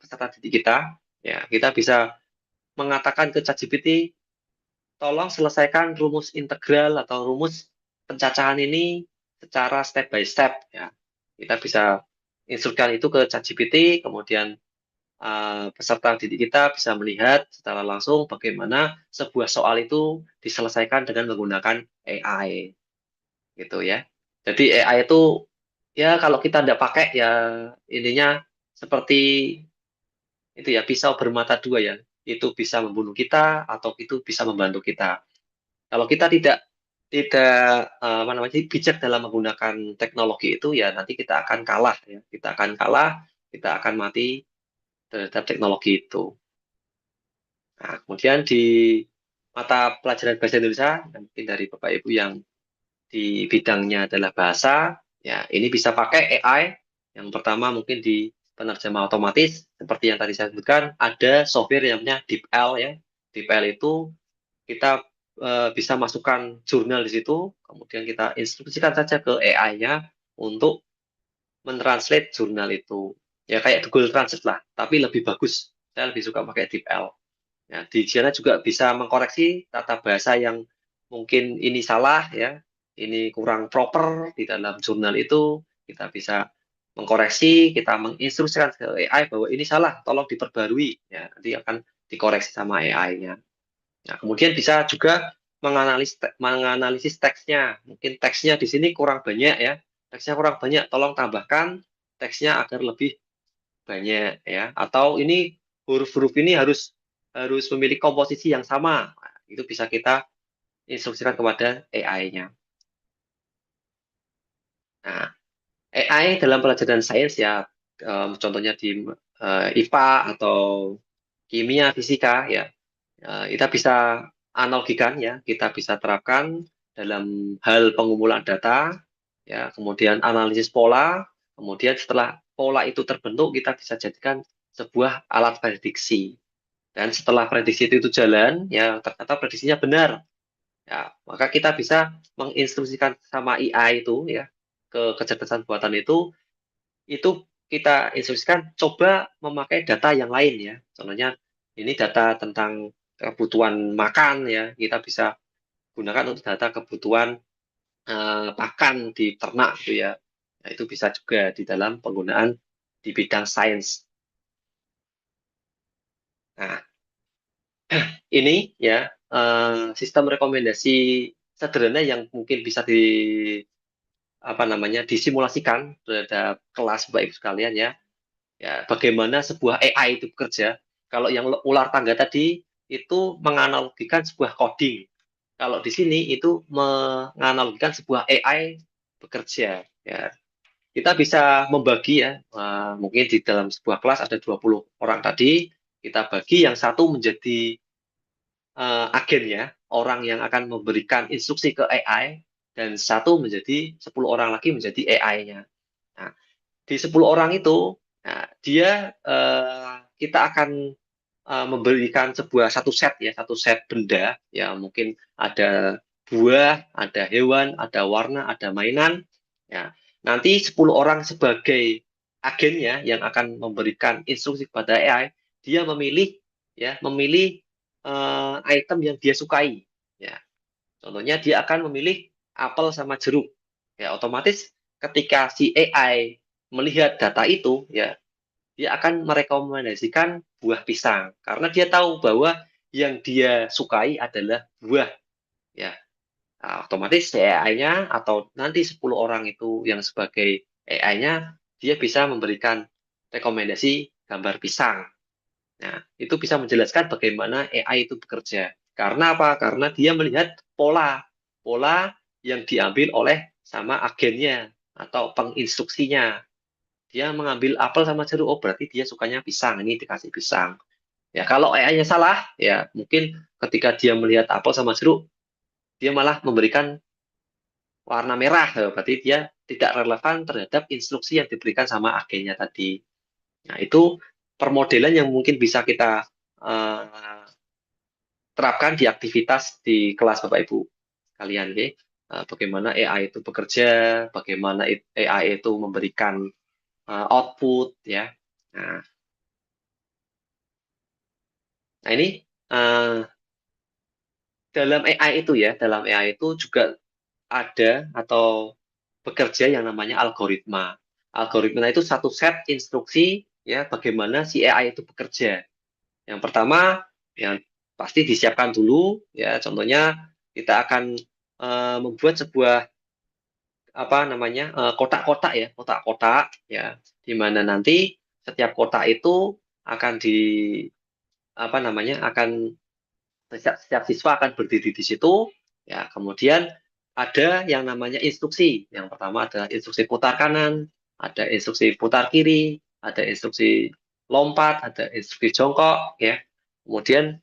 Speaker 1: peserta didik kita. Ya, kita bisa mengatakan ke ChatGPT tolong selesaikan rumus integral atau rumus pencacahan ini secara step by step ya. Kita bisa instruksikan itu ke ChatGPT, kemudian peserta didik kita bisa melihat secara langsung bagaimana sebuah soal itu diselesaikan dengan menggunakan AI, gitu ya. Jadi AI itu ya kalau kita tidak pakai ya ininya seperti itu ya pisau bermata dua ya. Itu bisa membunuh kita atau itu bisa membantu kita. Kalau kita tidak apa namanya bijak dalam menggunakan teknologi itu ya nanti kita akan kalah ya. Kita akan kalah, kita akan mati terhadap teknologi itu. Nah, kemudian di mata pelajaran bahasa Indonesia, mungkin dari Bapak Ibu yang di bidangnya adalah bahasa, ya ini bisa pakai AI. Yang pertama mungkin di penerjemah otomatis, seperti yang tadi saya sebutkan, ada software yang namanya DeepL ya. DeepL itu kita bisa masukkan jurnal di situ, kemudian kita instruksikan saja ke AI-nya untuk mentranslate jurnal itu. Ya kayak Google Translate lah, tapi lebih bagus. Saya lebih suka pakai DeepL. Ya, di sana juga bisa mengkoreksi tata bahasa yang mungkin ini salah ya, ini kurang proper di dalam jurnal itu. Kita bisa mengkoreksi, kita menginstruksikan ke AI bahwa ini salah, tolong diperbarui. Ya, nanti akan dikoreksi sama AI-nya. Nah, kemudian bisa juga menganalisis teksnya. Mungkin teksnya di sini kurang banyak ya. Teksnya kurang banyak, tolong tambahkan teksnya agar lebih banyak ya. Atau ini huruf-huruf ini harus harus memiliki komposisi yang sama. Nah, itu bisa kita instruksikan kepada AI-nya. Nah, AI dalam pelajaran sains ya, contohnya di IPA atau kimia, fisika ya, kita bisa analogikan ya, kita bisa terapkan dalam hal pengumpulan data, ya, kemudian analisis pola, kemudian setelah pola itu terbentuk, kita bisa jadikan sebuah alat prediksi. Dan setelah prediksi itu jalan, ya ternyata prediksinya benar. Ya, maka kita bisa menginstruksikan sama AI itu ya ke kecerdasan buatan itu kita instruksikan coba memakai data yang lain ya. Contohnya ini data tentang kebutuhan makan ya, kita bisa gunakan untuk data kebutuhan pakan di ternak gitu ya. Nah, itu bisa juga di dalam penggunaan di bidang sains. Nah, ini ya sistem rekomendasi sederhana yang mungkin bisa di apa namanya disimulasikan terhadap kelas Bapak Ibu sekalian ya. Ya, bagaimana sebuah AI itu bekerja. Kalau yang ular tangga tadi itu menganalogikan sebuah coding. Kalau di sini itu menganalogikan sebuah AI bekerja. Ya, kita bisa membagi ya, mungkin di dalam sebuah kelas ada 20 orang tadi, kita bagi yang satu menjadi agen ya, orang yang akan memberikan instruksi ke AI, dan satu menjadi 10 orang lagi menjadi AI-nya. Nah, di 10 orang itu, nah, dia kita akan memberikan sebuah satu set benda, ya mungkin ada buah, ada hewan, ada warna, ada mainan. Ya, nanti 10 orang sebagai agennya yang akan memberikan instruksi kepada AI, dia memilih item yang dia sukai. Ya, contohnya dia akan memilih apel sama jeruk. Ya, otomatis ketika si AI melihat data itu, ya dia akan merekomendasikan buah pisang karena dia tahu bahwa yang dia sukai adalah buah. Ya, nah, otomatis AI-nya atau nanti 10 orang itu yang sebagai AI-nya dia bisa memberikan rekomendasi gambar pisang. Nah, itu bisa menjelaskan bagaimana AI itu bekerja. Karena apa? Karena dia melihat pola, pola yang diambil oleh sama agennya atau penginstruksinya. Dia mengambil apel sama jeruk, oh berarti dia sukanya pisang, ini dikasih pisang. Ya, kalau AI-nya salah, ya mungkin ketika dia melihat apel sama jeruk, dia malah memberikan warna merah, ya, berarti dia tidak relevan terhadap instruksi yang diberikan sama agennya tadi. Nah, itu permodelan yang mungkin bisa kita uh, terapkan di aktivitas di kelas Bapak Ibu kalian, ya. Bagaimana AI itu bekerja, bagaimana AI itu memberikan output, ya. Nah, nah ini uh, dalam AI itu ya, dalam AI itu juga ada atau bekerja yang namanya algoritma. Algoritma itu satu set instruksi ya bagaimana si AI itu bekerja. Yang pertama yang pasti disiapkan dulu ya. Contohnya kita akan membuat sebuah apa namanya kotak-kotak ya, kotak-kotak ya, di mana nanti setiap kotak itu akan di apa namanya akan setiap siswa akan berdiri di situ ya. Kemudian ada yang namanya instruksi. Yang pertama ada instruksi putar kanan, ada instruksi putar kiri, ada instruksi lompat, ada instruksi jongkok ya. Kemudian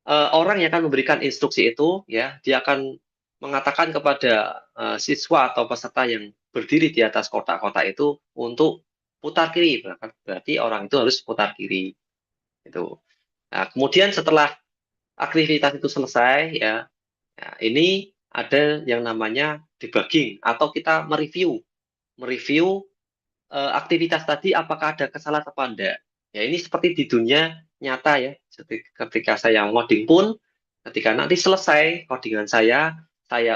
Speaker 1: orang yang akan memberikan instruksi itu ya dia akan mengatakan kepada siswa atau peserta yang berdiri di atas kotak-kotak itu untuk putar kiri. Berarti orang itu harus putar kiri itu. Nah, kemudian setelah aktivitas itu selesai ya, ya ini ada yang namanya debugging atau kita mereview aktivitas tadi apakah ada kesalahan apa enggak. Ya ini seperti di dunia nyata ya. Ketika saya ngoding pun, ketika nanti selesai codingan saya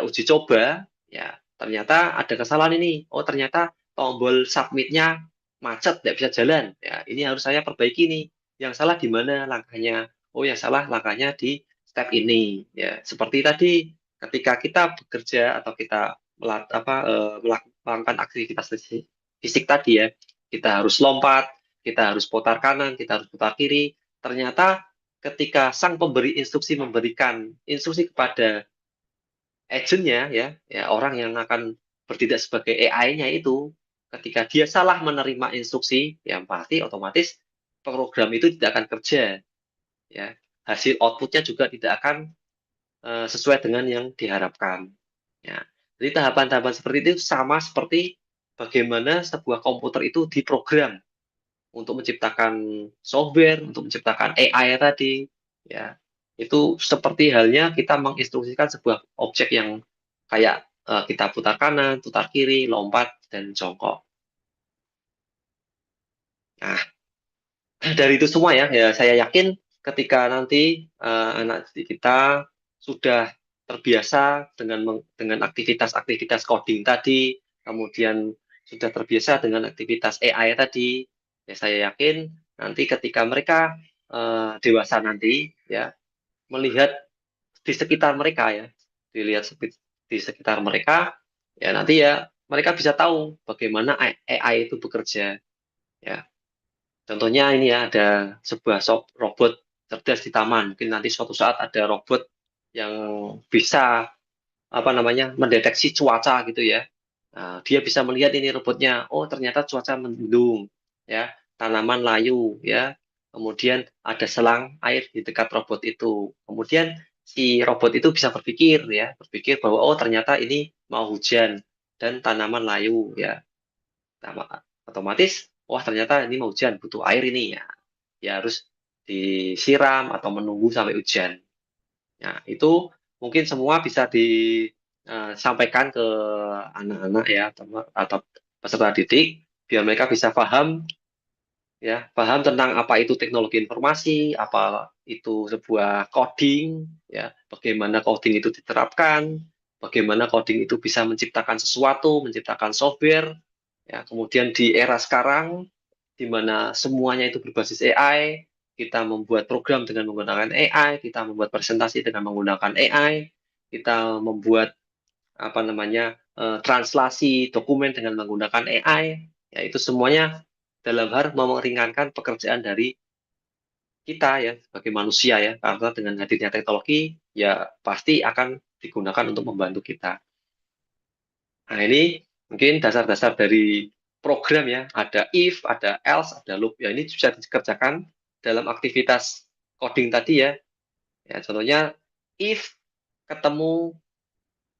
Speaker 1: uji coba, ya ternyata ada kesalahan ini. Oh ternyata tombol submitnya macet, tidak bisa jalan. Ya ini harus saya perbaiki nih. Yang salah di mana langkahnya? Oh yang salah langkahnya di step ini. Ya seperti tadi, ketika kita bekerja atau kita melakukan aktivitas fisik tadi ya, kita harus lompat, kita harus putar kanan, kita harus putar kiri. Ternyata ketika sang pemberi instruksi memberikan instruksi kepada agentnya ya, ya orang yang akan bertindak sebagai AI-nya itu, ketika dia salah menerima instruksi, yang pasti otomatis program itu tidak akan kerja, ya. Hasil outputnya juga tidak akan sesuai dengan yang diharapkan. Ya. Jadi tahapan-tahapan seperti itu sama seperti bagaimana sebuah komputer itu diprogram untuk menciptakan software, untuk menciptakan AI tadi, ya itu seperti halnya kita menginstruksikan sebuah objek yang kayak kita putar kanan, putar kiri, lompat dan jongkok. Nah, dari itu semua ya, ya saya yakin ketika nanti anak didik kita sudah terbiasa dengan aktivitas-aktivitas coding tadi, kemudian sudah terbiasa dengan aktivitas AI tadi, ya saya yakin nanti ketika mereka dewasa nanti ya melihat di sekitar mereka ya, dilihat di sekitar mereka ya nanti ya mereka bisa tahu bagaimana AI itu bekerja ya. Contohnya ini ya, ada sebuah robot cerdas di taman. Mungkin nanti suatu saat ada robot yang bisa apa namanya mendeteksi cuaca gitu ya. Nah, dia bisa melihat ini robotnya. Oh, ternyata cuaca mendung, ya, tanaman layu, ya. Kemudian ada selang air di dekat robot itu. Kemudian si robot itu bisa berpikir ya, berpikir bahwa oh ternyata ini mau hujan dan tanaman layu, ya. Otomatis wah ternyata ini mau hujan butuh air ini ya ya harus disiram atau menunggu sampai hujan. Nah itu mungkin semua bisa disampaikan ke anak-anak ya atau peserta didik biar mereka bisa paham ya paham tentang apa itu teknologi informasi, apa itu sebuah coding ya, bagaimana coding itu diterapkan, bagaimana coding itu bisa menciptakan sesuatu, menciptakan software. Ya, kemudian di era sekarang, di mana semuanya itu berbasis AI, kita membuat program dengan menggunakan AI, kita membuat presentasi dengan menggunakan AI, kita membuat apa namanya translasi dokumen dengan menggunakan AI, ya itu semuanya dalam hal meringankan pekerjaan dari kita ya sebagai manusia ya, karena dengan hadirnya teknologi ya pasti akan digunakan untuk membantu kita. Nah, ini mungkin dasar-dasar dari program ya. Ada if, ada else, ada loop. Ya, ini bisa dikerjakan dalam aktivitas coding tadi ya. Ya, contohnya if ketemu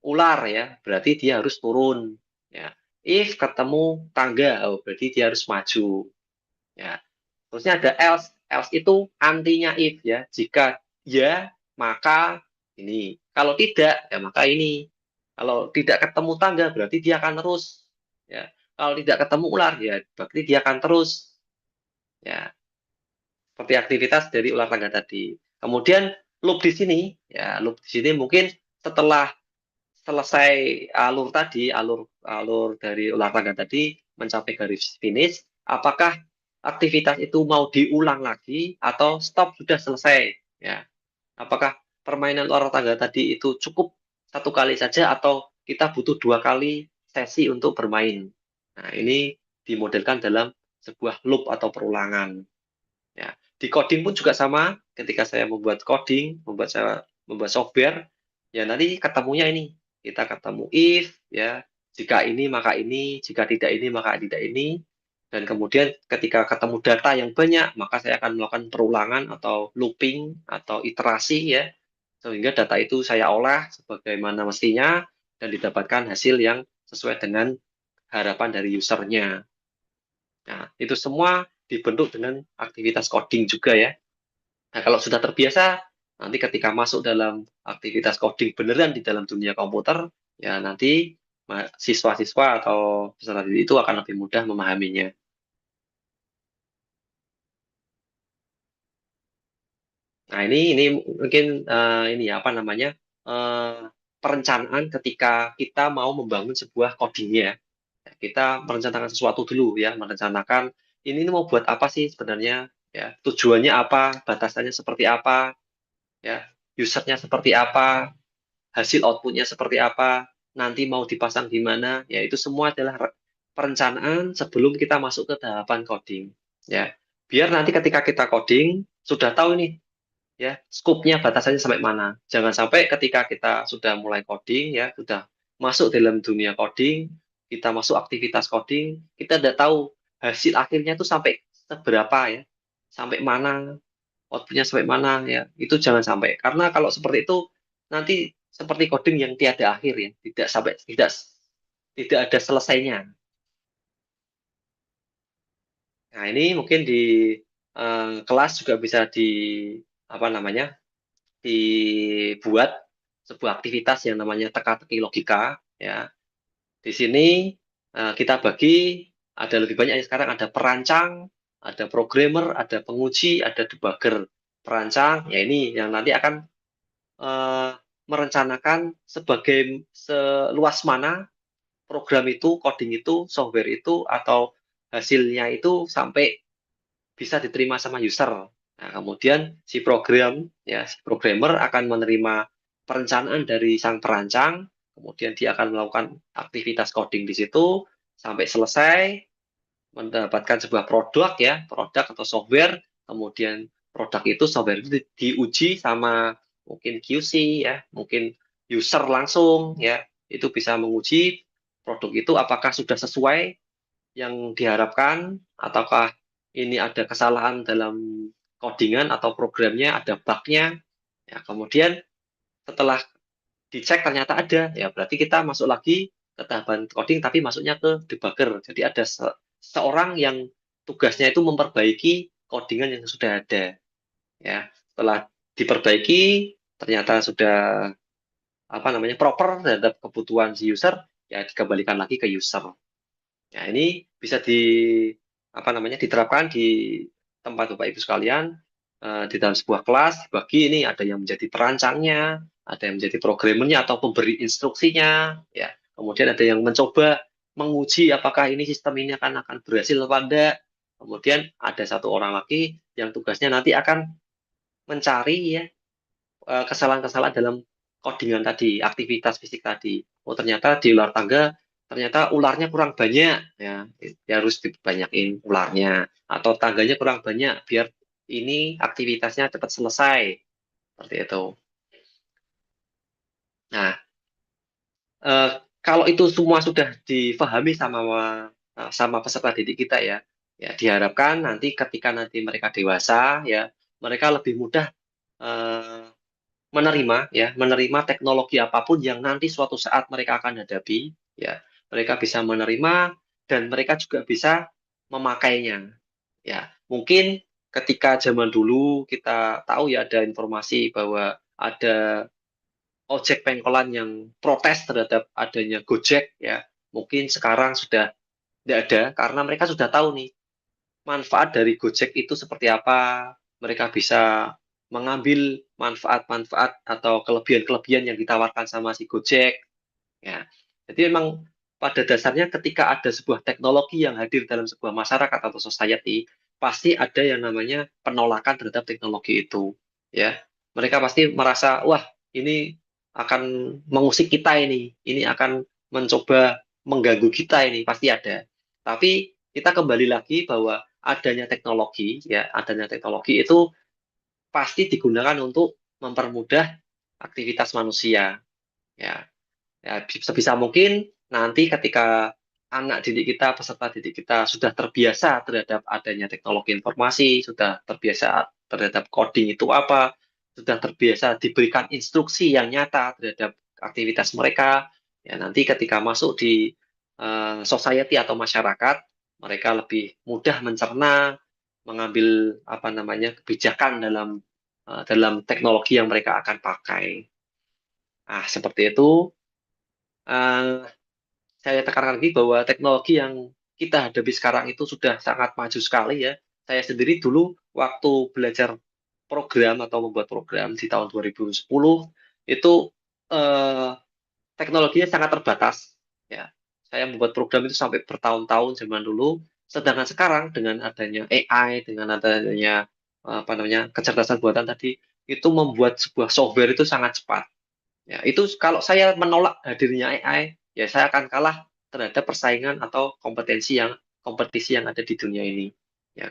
Speaker 1: ular ya, berarti dia harus turun. Ya. If ketemu tangga, oh, berarti dia harus maju. Ya. Terusnya ada else. Else itu antinya if ya. Jika ya, maka ini. Kalau tidak, ya maka ini. Kalau tidak ketemu tangga, berarti dia akan terus. Ya. Kalau tidak ketemu ular, ya berarti dia akan terus. Ya. Seperti aktivitas dari ular tangga tadi. Kemudian loop di sini, ya loop di sini mungkin setelah selesai alur alur dari olahraga tadi mencapai garis finish, apakah aktivitas itu mau diulang lagi atau stop sudah selesai? Ya, apakah permainan olahraga tadi itu cukup satu kali saja atau kita butuh dua kali sesi untuk bermain? Nah, ini dimodelkan dalam sebuah loop atau perulangan. Ya, di coding pun juga sama. Ketika saya membuat coding, membuat software, ya nanti ketemunya ini. Kita ketemu if, ya, jika ini maka ini, jika tidak ini maka tidak ini. Dan kemudian ketika ketemu data yang banyak, maka saya akan melakukan perulangan atau looping atau iterasi ya, sehingga data itu saya olah sebagaimana mestinya dan didapatkan hasil yang sesuai dengan harapan dari usernya. Nah, itu semua dibentuk dengan aktivitas coding juga ya. Nah, kalau sudah terbiasa, nanti ketika masuk dalam aktivitas coding beneran di dalam dunia komputer, ya nanti siswa-siswa atau peserta didik itu akan lebih mudah memahaminya. Nah, ini mungkin ini ya, apa namanya? eh, perencanaan ketika kita mau membangun sebuah codingnya. Kita merencanakan sesuatu dulu ya, merencanakan ini mau buat apa sih sebenarnya, ya, tujuannya apa, batasannya seperti apa, ya, usernya seperti apa, hasil outputnya seperti apa, nanti mau dipasang di mana, ya itu semua adalah perencanaan sebelum kita masuk ke tahapan coding, ya. Biar nanti ketika kita coding sudah tahu nih, ya, skopnya batasannya sampai mana. Jangan sampai ketika kita sudah mulai coding, ya, sudah masuk dalam dunia coding, kita masuk aktivitas coding, kita tidak tahu hasil akhirnya itu sampai seberapa ya, sampai mana, outputnya sampai mana ya. Itu jangan sampai. Karena kalau seperti itu nanti seperti coding yang tiada akhir ya, tidak ada selesainya. Nah, ini mungkin di kelas juga bisa di apa namanya? Dibuat sebuah aktivitas yang namanya teka-teki logika ya. Di sini kita bagi ada lebih banyak sekarang, ada perancang, ada programmer, ada penguji, ada debugger. Perancang ya ini yang nanti akan eh, merencanakan sebagai seluas mana program itu, coding itu, software itu atau hasilnya itu sampai bisa diterima sama user. Nah, kemudian si programmer akan menerima perencanaan dari sang perancang, kemudian dia akan melakukan aktivitas coding di situ sampai selesai, mendapatkan sebuah produk atau software, kemudian software itu diuji sama mungkin QC ya, mungkin user langsung ya, itu bisa menguji produk itu apakah sudah sesuai yang diharapkan, ataukah ini ada kesalahan dalam codingan atau programnya, ada bugnya. Ya, kemudian setelah dicek ternyata ada, ya berarti kita masuk lagi ke tahapan coding, tapi masuknya ke debugger. Jadi ada seorang yang tugasnya itu memperbaiki codingan yang sudah ada. Ya, setelah diperbaiki, ternyata sudah apa namanya proper terhadap kebutuhan si user, ya dikembalikan lagi ke user. Ya, ini bisa apa namanya diterapkan di tempat Bapak Ibu sekalian di dalam sebuah kelas. Bagi ini ada yang menjadi perancangnya, ada yang menjadi programmernya atau pemberi instruksinya, ya. Kemudian ada yang mencoba menguji apakah ini sistem ini akan berhasil atau tidak. Kemudian ada satu orang lagi yang tugasnya nanti akan mencari ya kesalahan-kesalahan dalam codingan tadi, aktivitas fisik tadi. Oh, ternyata di luar tangga, ternyata ularnya kurang banyak, ya harus dibanyakin ularnya. Atau tangganya kurang banyak, biar ini aktivitasnya cepat selesai. Seperti itu. Nah, eh, kalau itu semua sudah difahami sama peserta didik kita ya, ya diharapkan nanti ketika nanti mereka dewasa, ya mereka lebih mudah eh, menerima teknologi apapun yang nanti suatu saat mereka akan hadapi, ya mereka bisa menerima dan mereka juga bisa memakainya. Ya, mungkin ketika zaman dulu kita tahu ya ada informasi bahwa ada ojek pengkolan yang protes terhadap adanya Gojek ya. Mungkin sekarang sudah tidak ada karena mereka sudah tahu nih manfaat dari Gojek itu seperti apa. Mereka bisa mengambil manfaat-manfaat atau kelebihan-kelebihan yang ditawarkan sama si Gojek. Ya, jadi memang pada dasarnya ketika ada sebuah teknologi yang hadir dalam sebuah masyarakat atau society, pasti ada yang namanya penolakan terhadap teknologi itu. Ya, mereka pasti merasa, wah ini akan mengusik kita ini akan mencoba mengganggu kita ini, pasti ada. Tapi kita kembali lagi bahwa adanya teknologi itu pasti digunakan untuk mempermudah aktivitas manusia. Ya, ya, sebisa mungkin nanti ketika anak didik kita, peserta didik kita sudah terbiasa terhadap adanya teknologi informasi, sudah terbiasa terhadap coding itu apa, sudah terbiasa diberikan instruksi yang nyata terhadap aktivitas mereka, ya nanti ketika masuk di society atau masyarakat, mereka lebih mudah mencerna, mengambil apa namanya kebijakan dalam teknologi yang mereka akan pakai. Ah, seperti itu. Eh, saya tekankan lagi bahwa teknologi yang kita hadapi sekarang itu sudah sangat maju sekali ya. Saya sendiri dulu waktu belajar program atau membuat program di tahun 2010 itu eh, teknologinya sangat terbatas ya. Saya membuat program itu sampai bertahun-tahun zaman dulu. Sedangkan sekarang dengan adanya AI, dengan adanya apa namanya kecerdasan buatan tadi, itu membuat sebuah software itu sangat cepat. Ya, itu kalau saya menolak hadirnya AI, ya saya akan kalah terhadap persaingan atau kompetisi yang ada di dunia ini. Ya,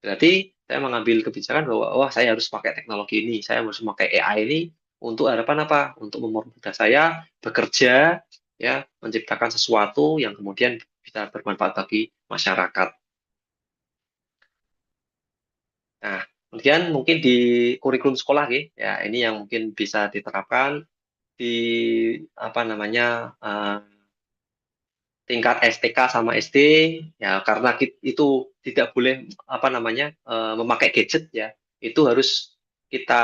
Speaker 1: berarti saya mengambil kebijakan bahwa wah saya harus pakai teknologi ini, saya harus memakai AI ini untuk harapan apa? Untuk mempermudah saya bekerja, ya, menciptakan sesuatu yang kemudian bisa bermanfaat bagi masyarakat. Nah, kemudian mungkin di kurikulum sekolah, ya ini yang mungkin bisa diterapkan di apa namanya tingkat STK sama SD ya karena itu tidak boleh apa namanya memakai gadget ya itu harus kita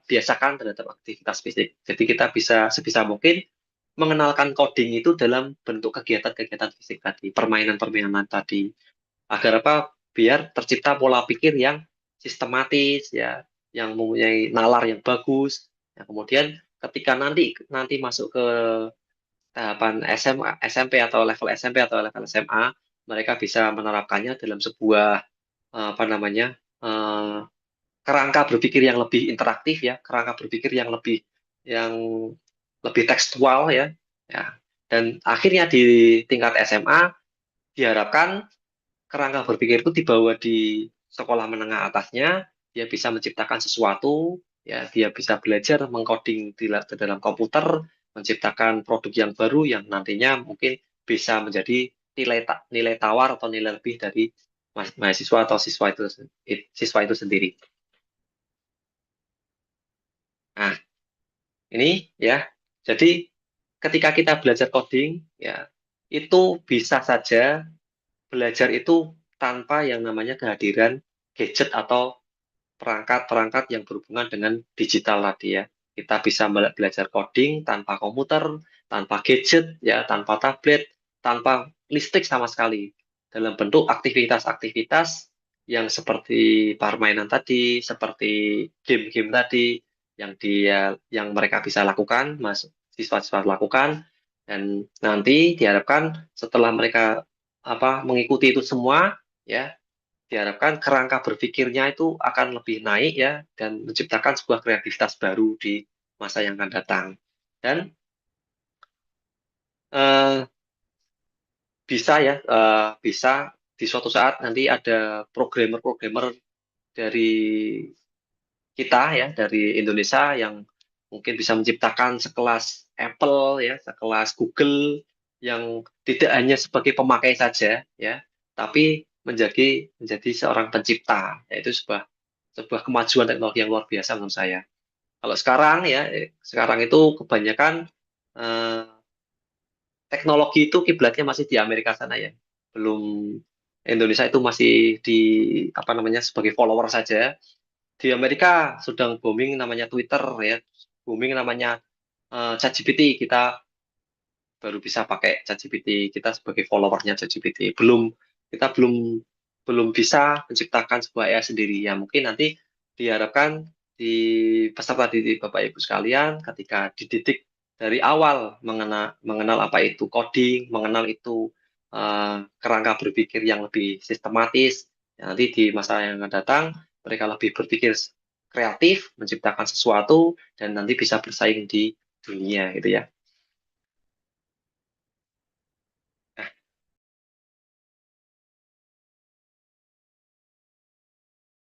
Speaker 1: biasakan terhadap aktivitas fisik. Jadi kita bisa sebisa mungkin mengenalkan coding itu dalam bentuk kegiatan-kegiatan fisik tadi, permainan-permainan tadi agar apa? Biar tercipta pola pikir yang sistematis ya, yang mempunyai nalar yang bagus. Ya, kemudian ketika nanti nanti masuk ke tahapan SMA, SMP atau level SMP atau level SMA, mereka bisa menerapkannya dalam sebuah apa namanya eh, kerangka berpikir yang lebih interaktif ya, kerangka berpikir yang lebih tekstual ya, ya. Dan akhirnya di tingkat SMA diharapkan kerangka berpikir itu dibawa di sekolah menengah atasnya, dia bisa menciptakan sesuatu, ya, dia bisa belajar mengcoding di dalam komputer, menciptakan produk yang baru yang nantinya mungkin bisa menjadi nilai tawar atau nilai lebih dari mahasiswa atau siswa itu sendiri. Nah, ini ya. Jadi ketika kita belajar coding, ya, itu bisa saja belajar itu tanpa yang namanya kehadiran gadget atau perangkat-perangkat yang berhubungan dengan digital tadi ya. Kita bisa belajar coding tanpa komputer, tanpa gadget, ya, tanpa tablet, tanpa listrik sama sekali. Dalam bentuk aktivitas-aktivitas yang seperti permainan tadi, seperti game-game tadi, yang mereka bisa lakukan, siswa-siswa lakukan, dan nanti diharapkan setelah mereka mengikuti itu semua, ya diharapkan kerangka berpikirnya itu akan lebih naik ya dan menciptakan sebuah kreativitas baru di masa yang akan datang. Dan eh, bisa di suatu saat nanti ada programmer-programmer dari kita ya dari Indonesia yang mungkin bisa menciptakan sekelas Apple ya, sekelas Google yang tidak hanya sebagai pemakai saja ya, tapi menjadi seorang pencipta, yaitu sebuah sebuah kemajuan teknologi yang luar biasa menurut saya. Kalau sekarang ya, sekarang itu kebanyakan eh, teknologi itu kiblatnya masih di Amerika sana ya. Belum Indonesia itu masih di apa namanya sebagai follower saja. Di Amerika sedang booming namanya Twitter ya, booming namanya ChatGPT. Kita baru bisa pakai ChatGPT. Kita sebagai followernya ChatGPT. Kita belum belum bisa menciptakan sebuah AI sendiri. Ya mungkin nanti diharapkan di peserta didik Bapak Ibu sekalian ketika dididik dari awal mengenal apa itu coding, mengenal itu kerangka berpikir yang lebih sistematis. Ya, nanti di masa yang akan datang, mereka lebih berpikir kreatif, menciptakan sesuatu, dan nanti bisa bersaing di dunia gitu ya.